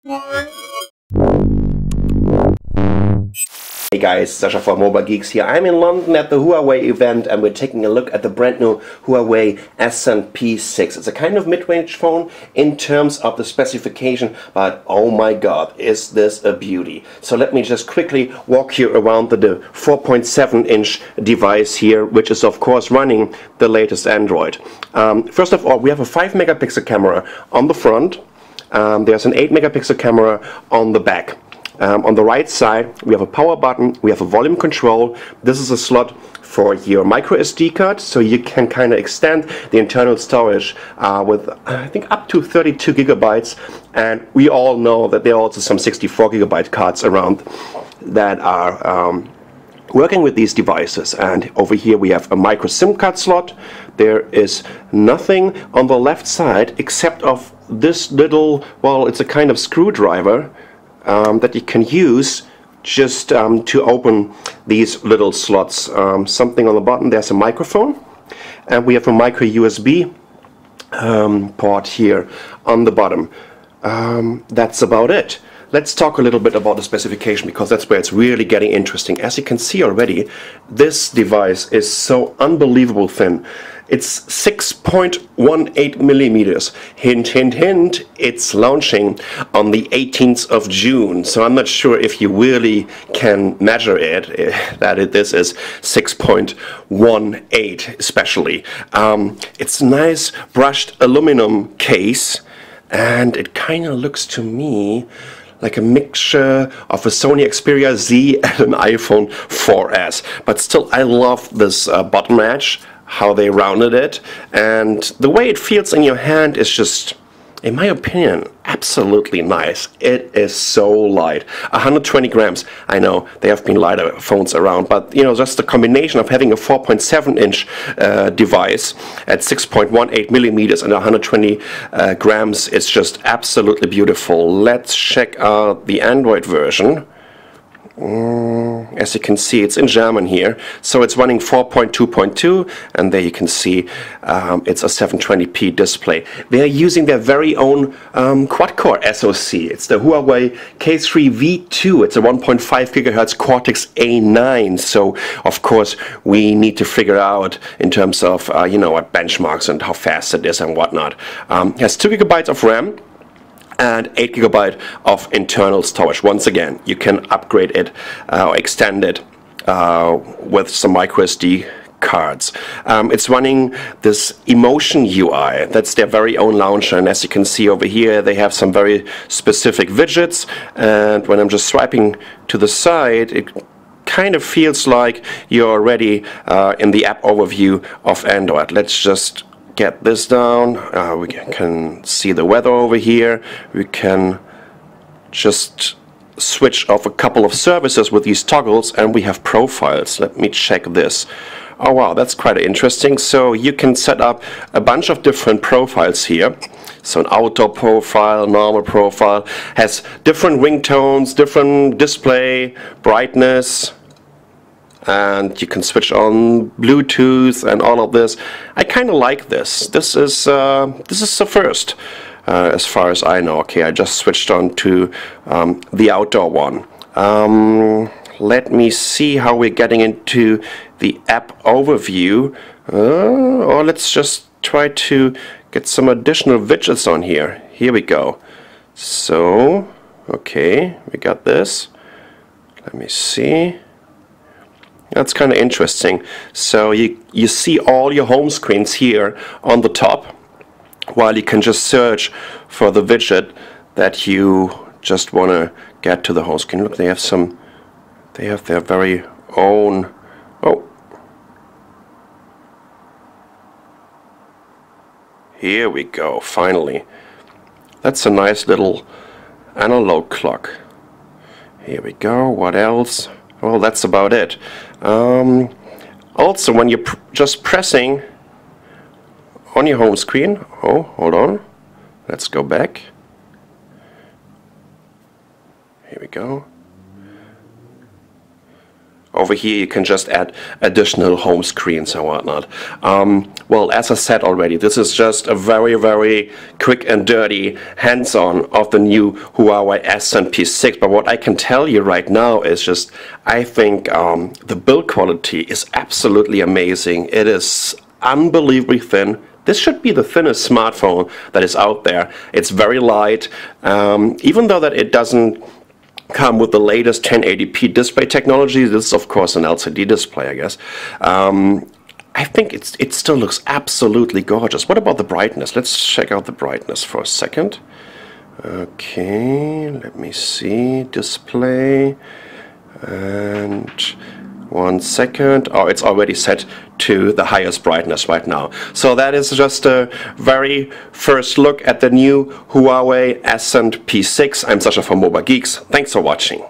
Hey guys, Sasha from Mobile Geeks here. I'm in London at the Huawei event and we're taking a look at the brand new Huawei P6. It's a kind of mid-range phone in terms of the specification, but oh my god, is this a beauty. So let me just quickly walk you around the 4.7-inch device here, which is of course running the latest Android. First of all, we have a 5 megapixel camera on the front. There's an 8 megapixel camera on the back. On the right side we have a power button, we have a volume control. This is a slot for your micro SD card, so you can kind of extend the internal storage with I think up to 32 gigabytes, and we all know that there are also some 64 gigabyte cards around that are working with these devices. And over here we have a micro SIM card slot. There is nothing on the left side except of this little, well, it's a kind of screwdriver that you can use just to open these little slots. Something on the bottom, there's a microphone, and we have a micro USB port here on the bottom. That's about it. Let's talk a little bit about the specification, because that's where it's really getting interesting. As you can see already, this device is so unbelievable thin. It's 6.18 millimeters. Hint, hint, hint, it's launching on the 18th of June. So I'm not sure if you really can measure it, this is 6.18 especially. It's a nice brushed aluminum case, and it kind of looks to me like a mixture of a Sony Xperia Z and an iPhone 4S. But still, I love this bottom edge, how they rounded it, and the way it feels in your hand is just, in my opinion, absolutely nice. It is so light. 120 grams. I know there have been lighter phones around, but you know, just the combination of having a 4.7-inch device at 6.18 millimeters and 120 grams is just absolutely beautiful. Let's check out the Android version. As you can see, it's in German here, so it's running 4.2.2, and there you can see it's a 720p display. They're using their very own quad-core SoC. It's the Huawei K3V2. It's a 1.5 gigahertz Cortex A9. So of course we need to figure out in terms of you know, what benchmarks and how fast it is and whatnot. It has 2 gigabytes of RAM and 8 gigabyte of internal storage. Once again, you can upgrade it or extend it with some micro SD cards. It's running this Emotion UI. That's their very own launcher, and as you can see over here, they have some very specific widgets, and when I'm just swiping to the side, it kind of feels like you're already in the app overview of Android. Let's just get this down. We can see the weather over here. We can just switch off a couple of services with these toggles, and we have profiles. Let me check this. Oh wow, that's quite interesting. So you can set up a bunch of different profiles here. So an outdoor profile, normal profile, has different ringtones, different display, brightness, and you can switch on Bluetooth and all of this. I kind of like this. This is the first, as far as I know. Okay, I just switched on to the outdoor one. Let me see how we're getting into the app overview. Or let's just try to get some additional widgets on here. Here we go. So, okay, we got this. Let me see. That's kind of interesting. So you see all your home screens here on the top, while you can just search for the widget that you just want to get to the home screen. Look, they have their very own. Oh, here we go. Finally, that's a nice little analog clock. Here we go. What else? Well, that's about it. Also, when you're just pressing on your home screen, oh, hold on, let's go back. Here we go. Over over here you can just add additional home screens and whatnot. Well, as I said already, this is just a very, very quick and dirty hands-on of the new Huawei Ascend P6. But what I can tell you right now is just, I think the build quality is absolutely amazing. It is unbelievably thin. This should be the thinnest smartphone that is out there. It's very light, even though that it doesn't come with the latest 1080p display technology. This is of course an LCD display, I guess. I think it still looks absolutely gorgeous. What about the brightness? Let's check out the brightness for a second. Okay, let me see. Display. And 1 second. Oh, it's already set to the highest brightness right now. So that is just a very first look at the new Huawei Ascend P6. I'm Sasha from Mobile Geeks. Thanks for watching.